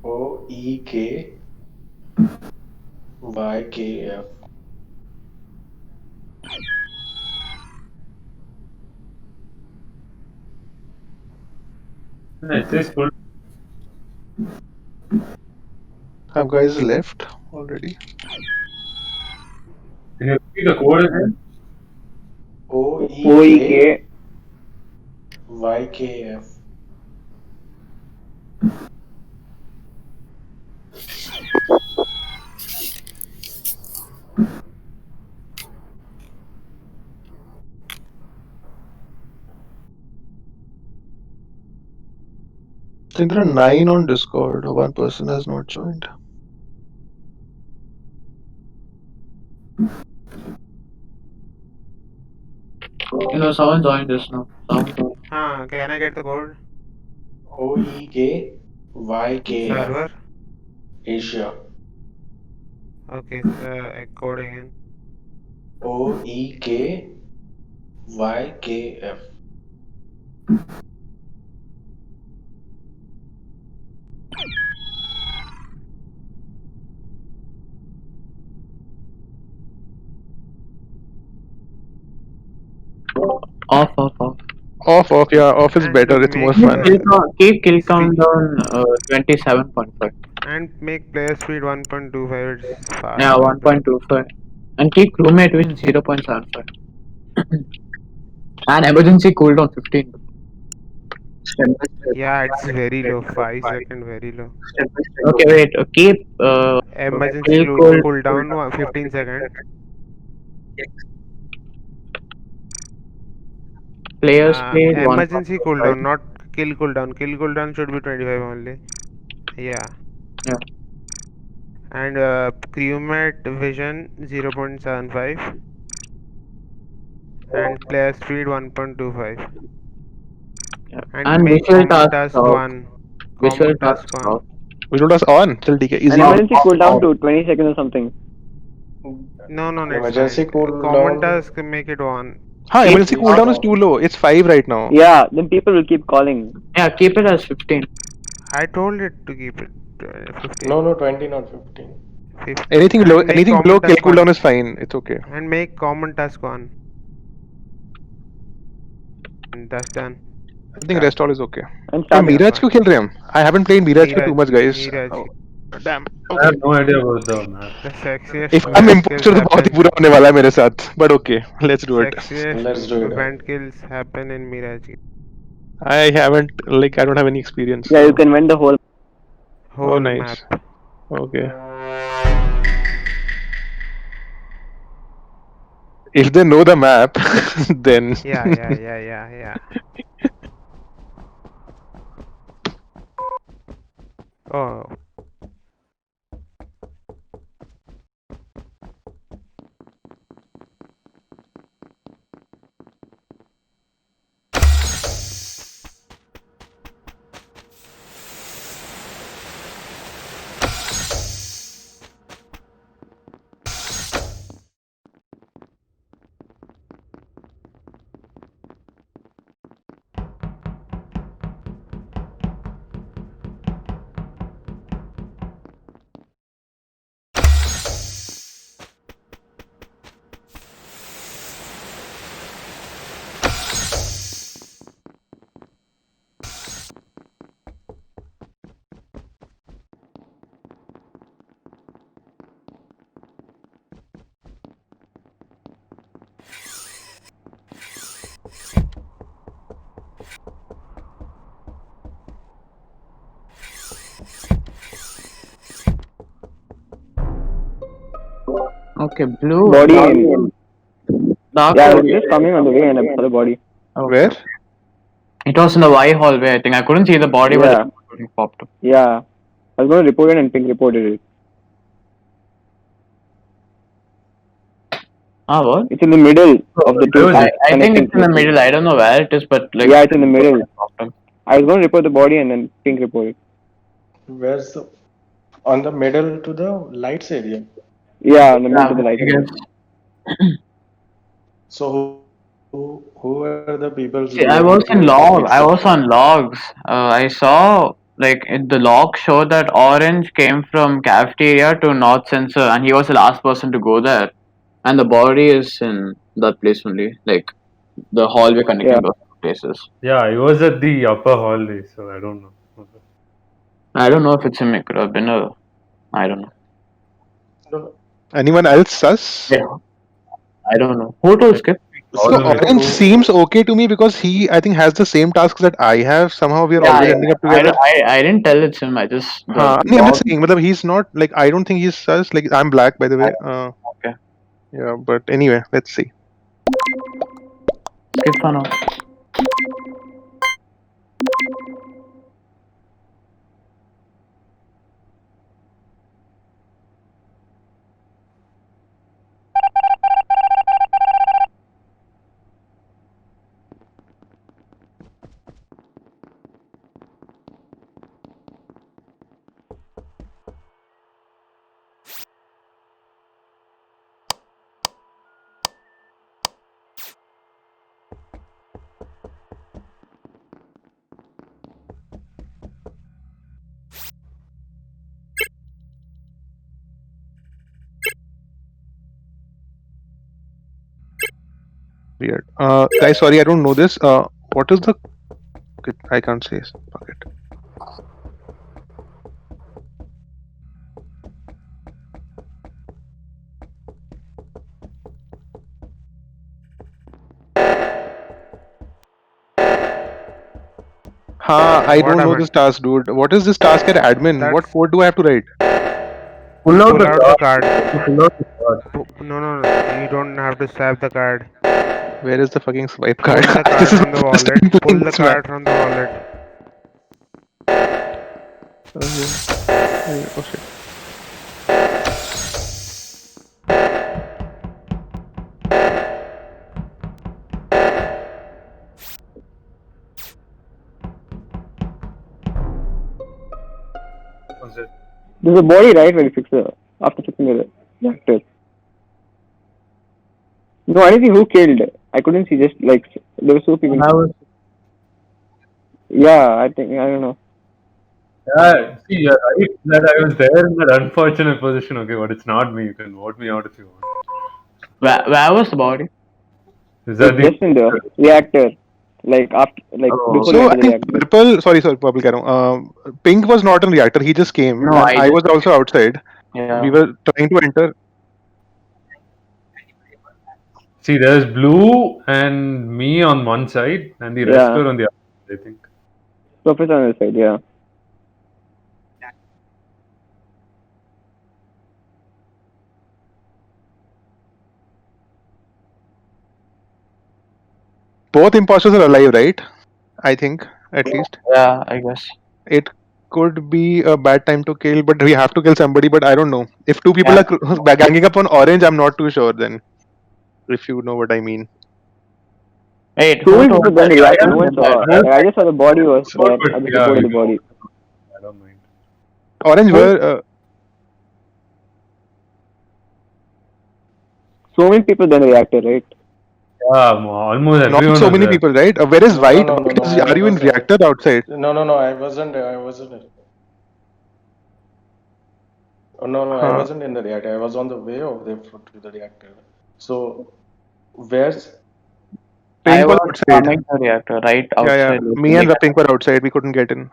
OEKYKF. It is full. Have guys left already? Can you repeat the code again? OEK. YKF. I think there are 9 on Discord. One person has not joined. Someone joined just now. Can I get the code? OEKYKF. Server? Asia. Okay, coding in. OEKYKF. Off. Off. Yeah, off is And better. It's more make fun. Keep kill speed countdown 27.5. and make player speed 1.25. It's Yeah, faster than 1.25. And keep crewmate vision 0.75. And emergency cooldown 15. Step by step. yeah, it's very low. 5 second very low. Okay, wait. Keep Emergency kill cool. cooldown 15 second. Player speed Emergency 1.25. cooldown, not kill cooldown. Kill cooldown should be 25 only. Yeah. Yeah. And crewmate vision 0.75 and player speed 1.25 Yeah. and And make visual common task task off. 1. Visual Common task task 1. off. We told us on. Till DK. An Easy. emergency cooldown to 20 seconds or something. No, it's Emergency fine. Common cooldown. task make it 1. Emergency Keep cooldown is too low. It's 5 right now. Yeah, then people will keep calling. Yeah, keep it as 15. I told it to keep it 15. No, 20, not 15. 15. Anything low, And make anything below common kill task 1. cooldown is fine. It's okay. And make common task 1. And that's done. I think rest all is okay. And Yeah, stamina. Miraj क्यों खेल रहे हैं हम? I haven't played Miraj for too much, guys. Miraj. Oh, damn. I Okay. have no idea about the map. The sexiest If I'm vent imposter kills तो बहुत ही happen. बुरा होने वाला है मेरे साथ. But okay, let's do it. Sexiest do it. vent kills happen in Mirage. I haven't I don't have any experience. Yeah, you can win the whole. Whole nice. map. Okay. If they know the map, then Yeah. Oh. Okay, blue. Body. Dark Yeah, I hole. was just coming on the way and I saw the body. Okay. Where? It was in the Y hallway, I think. I couldn't see the body, Yeah. but it popped up. Yeah. I was going to report it and Pink reported it. What? It's in the middle of the two. I think it's in the middle. I don't know where it is, but like. Yeah, it's in the middle. I was going to report the body and then Pink reported. Where's the on the middle to the lights area? Yeah, in the middle of the light. So who were the people? See, I was in log. I was on logs. I saw the log show that Orange came from cafeteria to North Sensor, and he was the last person to go there. And the body is in that place only, like the hallway connecting those places. Yeah, I was at the upper hallway, so I don't know. I don't know if it's him. It could have been a. I don't know. Anyone else sus? Yeah. I don't know. Who told Skip? So Orange seems okay to me because he, I think, has the same tasks that I have. Somehow we are always ending up together. I didn't tell it's him. I just. I'm just saying, but he's not like I don't think he's sus. Like I'm black, by the way. Okay. Yeah, but anyway, let's see. Skip for now. Weird. Guys, sorry, I don't know this. What is the? I can't say. Fuck it. I What don't know happened? this task, dude. What is this task at admin? What That's code do I have to write? Pull out pull the out the card. card. Pull out the card. No. You don't have to swipe the card. Where is the fucking swipe card? Pull the This card is from the my first wallet. time Pull playing the this map. card from the wallet. Oh shit. What's it? There's a body, right, when you fix the after fixing the reactor. No, I didn't see who killed. I couldn't see. Just like there were two people. I was. Yeah, I think I don't know. Yeah, see, you're right that I was there in that unfortunate position. Okay, but it's not me. You can vote me out if you want. Where was the body? Is It's that the? just in the reactor, like after, like Oh, before So you I enter the think reactor. purple. Sorry, purple. Pink was not in reactor. He just came, No, and I I just. was also outside. Yeah. We were trying to enter. see, there's blue and me on one side, and the rest Yeah, were on the other side, I think. Professor on the side. Yeah. Both imposters are alive, right? I think, at least. Yeah, I guess. It could be a bad time to kill, but we have to kill somebody. But I don't know. If two people Yeah. are ganging up on orange, I'm not too sure. Then, if you know what I mean. Wait, Two who people told then that? the I reactor. don't No one remember. saw. Like, I just saw the body was Sure, there. but I just yeah, reported we the body. I don't mind. Orange Who? were. So many people then the reactor, right? Yeah, almost Not everyone so was many there. people, right? Where is No, white? no, no, no, no. Are you in reactor outside? No, I wasn't there. I wasn't there. Oh, no, I Huh. wasn't in the reactor. I was on the way of the to the reactor. So, where's I Pink was was outside. coming to the reactor, right Yeah, outside. Me and the Pink were outside. We couldn't get in.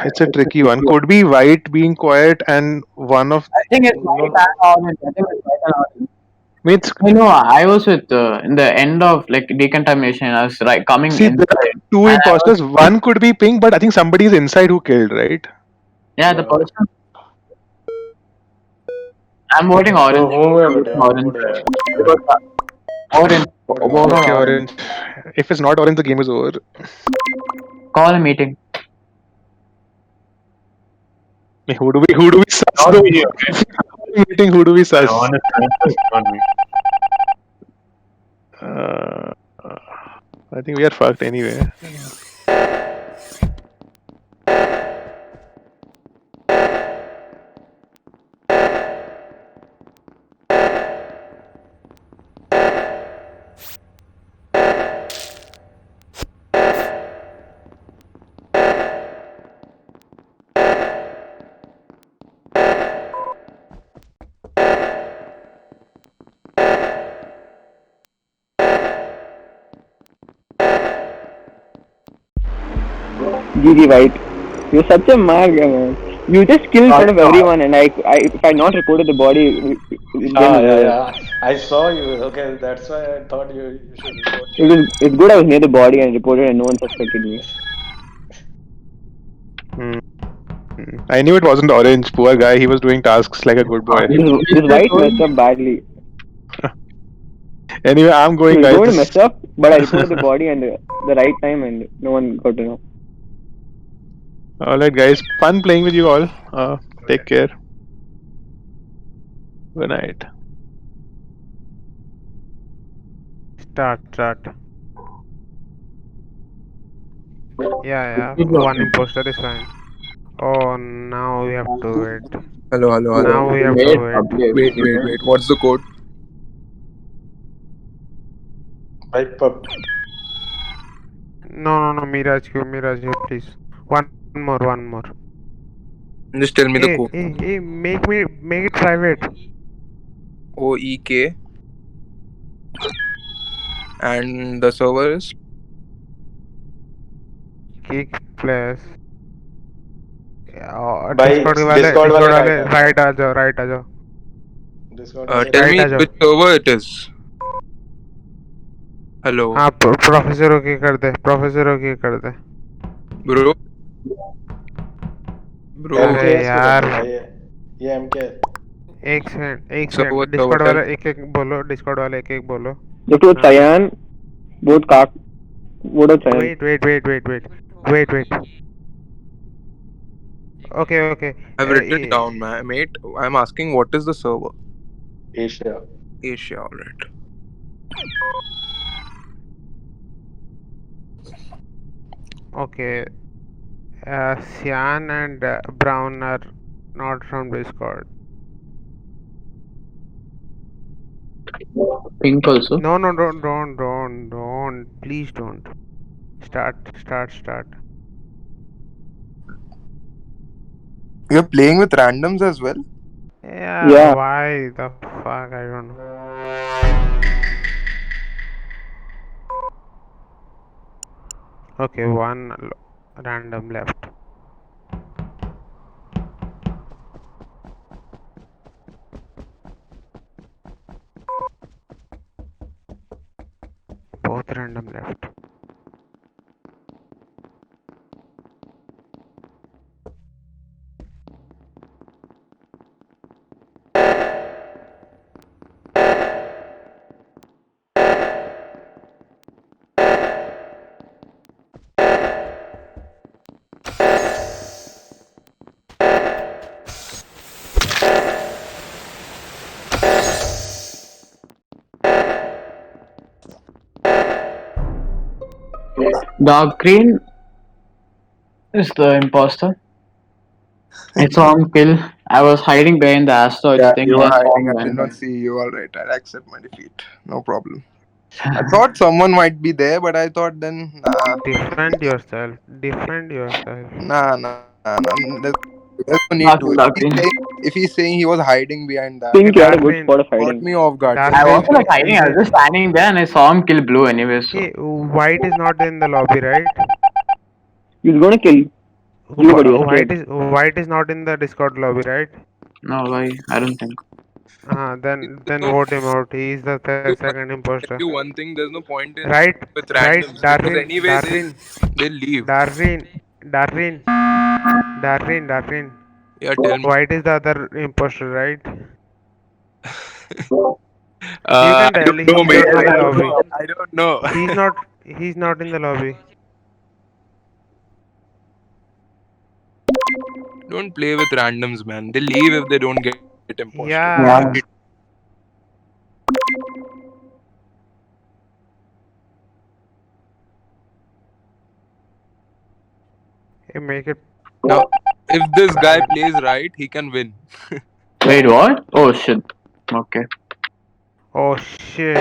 It's a tricky one. Could be white being quiet and one of. I think it's white and orange. I think it's white and orange. Means. I know. I was with in the end of like decontamination. I was right coming See, there are inside. two and I imposters. One could be Pink, but I think somebody is inside who killed, right? Yeah, the person. I'm voting so orange. whoever Orange. Orange. Vote on Okay, orange. orange. If it's not orange, the game is over. Call a meeting. Who do we sus Not though? me, okay? Meeting, who do we sus? Honest answer, not me. I think we are fucked anyway. GG White. You're such a mag, man. You just killed in front of everyone, and if I not reported the body, yeah. I saw you. Okay, that's why I thought you should report. It's good I was near the body and reported, and no one suspected me. I knew it wasn't orange. Poor guy. He was doing tasks like a good boy. This White messed up badly. Anyway, I'm going, He was guys. going to mess up, but I reported the body and the right time, and no one got to know. Alright, guys. Fun playing with you all. Take care. Good night. Start. Yeah. One imposter is fine. Oh, now we have to wait. Hello. Now we have to wait. Wait. What's the code? Pipe up. No, Miraj, you, please. One more. Just tell me the code. Hey, make it private. OEK And the server is Kick players. भाई Discord वाले Discord Discord वाले वाले right आ जाओ, right आ जाओ, right आ जाओ, Discord वाले tell right me आ जाओ. which server it is. Hello, हाँ प्रोफेसर ओके कर दे, प्रोफेसर ओके कर दे. bro. Bro, अरे एमकेएस को कर यार दो भाई, ये एमके एक सेकंड server, डिस्कॉर्ड tell वाला me. एक एक बोलो, डिस्कॉर्ड वाले एक एक बोलो. Look to हाँ Cyan, both Kak, both are Cyan. Wait. Okay. I've written it down, mate. I'm asking what is the server? Asia. Asia, alright. Okay. Cyan and Brown are not from Discord. Pink also. No, don't. Please don't. Start. You're playing with randoms as well? Yeah, why the fuck? I don't know. Okay, one random left. Both random left. Dark green is the imposter. I saw him kill. I was hiding behind the asteroids Yeah, thing. you were I saw hiding. him I did went not there. see you. Alright, I'll accept my defeat. No problem. I thought someone might be there, but I thought then, nah. Defend yourself. Nah. There's no need to. Dark green. If he's saying he was hiding behind that, Pink, you had a good Darwin, spot of caught hiding. me off guard. I Darwin, wasn't like hiding. I was just standing there and I saw him kill blue anyway. So okay, white is not in the lobby, right? He's gonna kill you, but you're scared. White is not in the Discord lobby, right? no, why? I don't think. Then vote him out. He is the second Tell imposter. you one thing, there's no point in Right, with randoms because anyway Darwin, they'll leave. Darwin. Yeah, tell me. White is the other imposter, right? You I can tell don't he's know, not mate. in the lobby. I don't know. He's not in the lobby. Don't play with randoms, man. They leave if they don't get imposter. Yeah. Hey, make it. Now, if this guy plays right, he can win. Wait, what? Oh shit. Okay. Oh shit.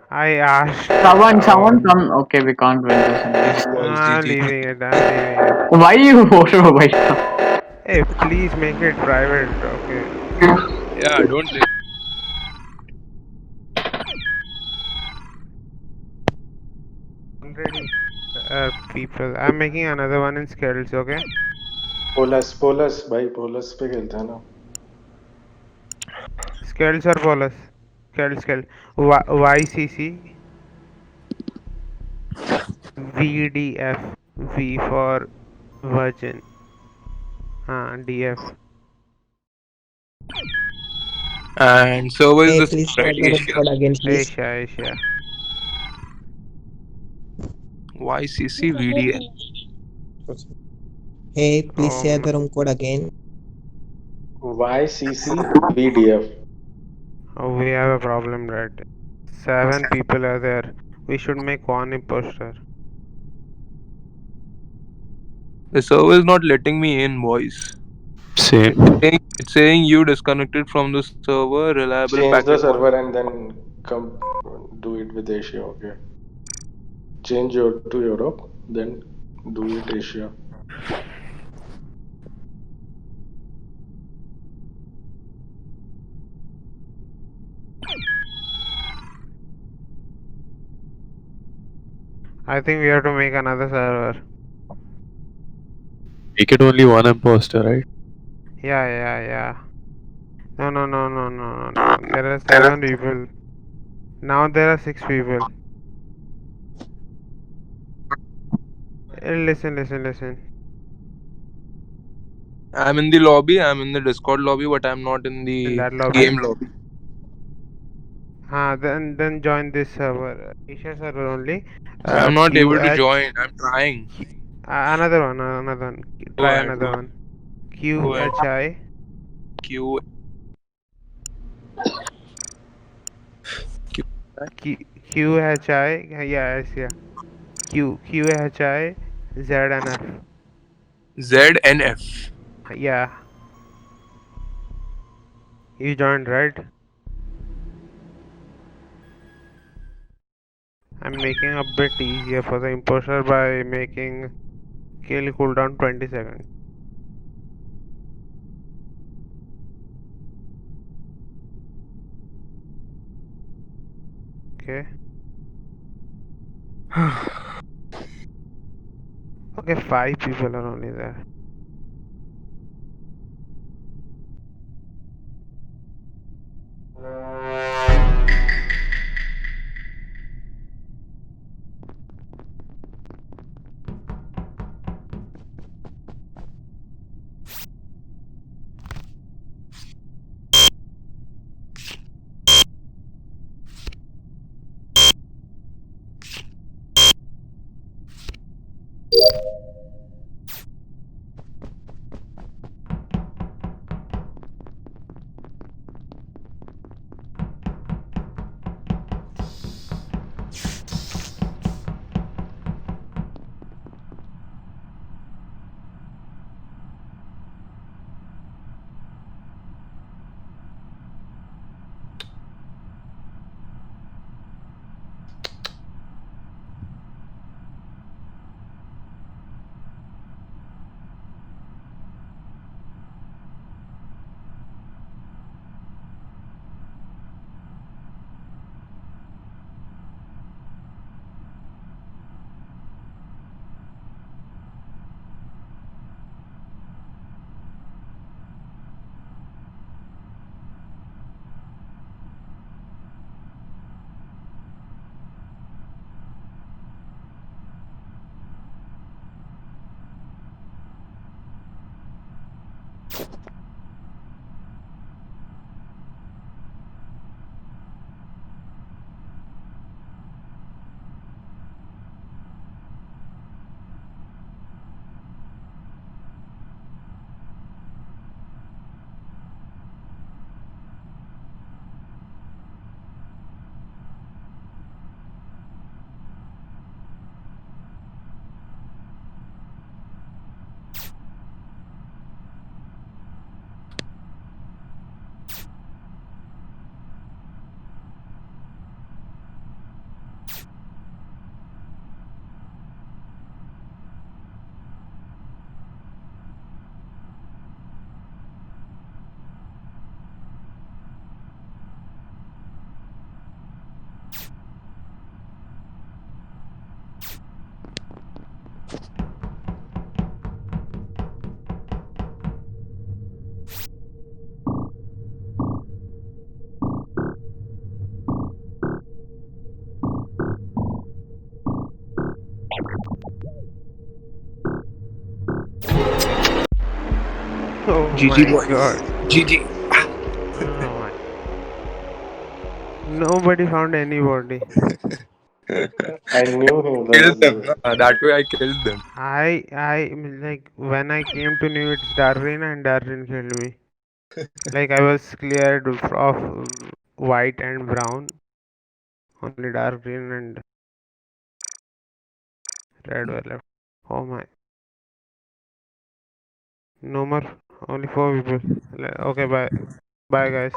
I asked. Someone come. Okay, we can't win this anyways. I'm leaving it. Why you voted for white? Hey, please make it private. Okay. Yeah, don't play. Already, people. I'm making another one in Skells, okay? Paulus भाई पोलस पे खेलते हैं ना. Skells or Polus? Skell. YCC. VDF. V for Virgin. DF. And server is Hey, the please same, right? start the record again, please. Asia. YCC VDN. Hey, please share the room code again. YCC VDF. Oh, we have a problem, right? 7 people are there. We should make one imposter. The server is not letting me in, boys. Same. It's saying you disconnected from the server. Reliable Change the packet. server and then come do it with Asia. Okay. Change to Europe, then do it Asia. I think we have to make another server. Make it only one imposter, right? Yeah. No. There are 7 people. Now there are 6 people. Listen. I'm in the lobby. I'm in the Discord lobby, but I'm not in In the that lobby. game lobby. Then join this server. Isha server only. I'm not able to QH. join. I'm trying. Another one. Go Try ahead. another Go one. ahead. QHI. Q. QHI. Yeah. QHI ZNF. ZNF. Yeah. You joined, right? I'm making a bit easier for the imposter by making kill cooldown 20 seconds. Okay. Okay, 5 people are only there. Oh GG my boys. god. GG. Oh my. Nobody found anybody. I knew him. Killed them. That way I killed them. Like when I came to know it's Darwin and Darwin killed me. Like I was cleared of white and brown. Only dark green and red were left. Oh my. No more. Only 4 people. Okay, bye. Bye guys.